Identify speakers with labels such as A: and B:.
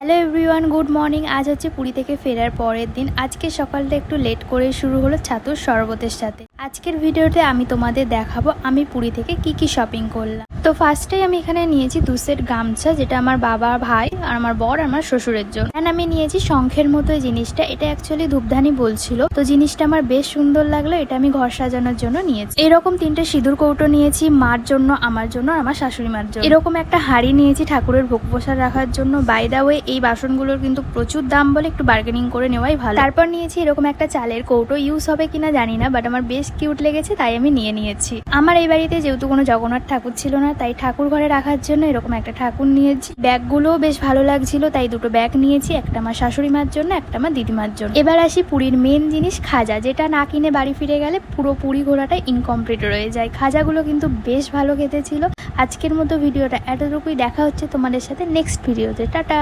A: Hello everyone, good morning. আজ হচ্ছে পুরী থেকে ফেরার পরের দিন। আজকে সকালটা একটু লেট করে শুরু হলো ছাতুর শরবতের সাথে। আজকের ভিডিওতে আমি তোমাদের দেখাবো আমি পুরী থেকে কি শপিং করলাম। তো ফার্স্টেই আমি এখানে নিয়েছি 2 সেট গামছা, যেটা আমার বাবা, ভাই আর আমার বর আর আমার শ্বশুরের জন্য। এন্ড আমি নিয়েছি শঙ্খের মতো এই জিনিসটা, এটা অ্যাকচুয়ালি ধূপধানি বলছিল, তো জিনিসটা আমার বেশ সুন্দর লাগলো। এটা আমি ঘর সাজানোর জন্য নিয়েছি। এরকম 3টে সিঁদুর কৌটো নিয়েছি, মার জন্য, আমার জন্য আর আমার শাশুড়ি মার জন্য। এরকম একটা হাঁড়ি নিয়েছি ঠাকুরের ভোগ প্রসাদ রাখার জন্য। বাই দা ওয়ে, এই বাসনগুলোর কিন্তু প্রচুর দাম বলে একটু বার্গেনিং করে নেওয়াই ভালো। তারপর নিয়েছি এরকম একটা চালের কৌটো, ইউজ হবে কিনা জানি না, বাট আমার বেশ কিউট লেগেছে তাই আমি নিয়ে নিয়েছি। আমার এই বাড়িতে যেহেতু কোনো জগন্নাথ ঠাকুর ছিল না, তাই ঠাকুর ঘরে রাখার জন্য এরকম একটা ঠাকুর নিয়েছি। ব্যাগগুলোও বেশ ভালো লাগছিল, তাই 2টো ব্যাগ নিয়েছি, একটা আমার শাশুড়ি মার জন্য, একটা আমার দিদিমার জন্য। এবার আসি পুরীর মেন জিনিস খাজা, যেটা না কিনে বাড়ি ফিরে গেলে পুরো পুরী ঘোরাটা ইনকমপ্লিট রয়ে যায়। খাজাগুলো কিন্তু বেশ ভালো খেতে ছিল। আজকের মতো ভিডিওটা এতটুকুই। দেখা হচ্ছে তোমাদের সাথে নেক্সট ভিডিওতে। টাটা।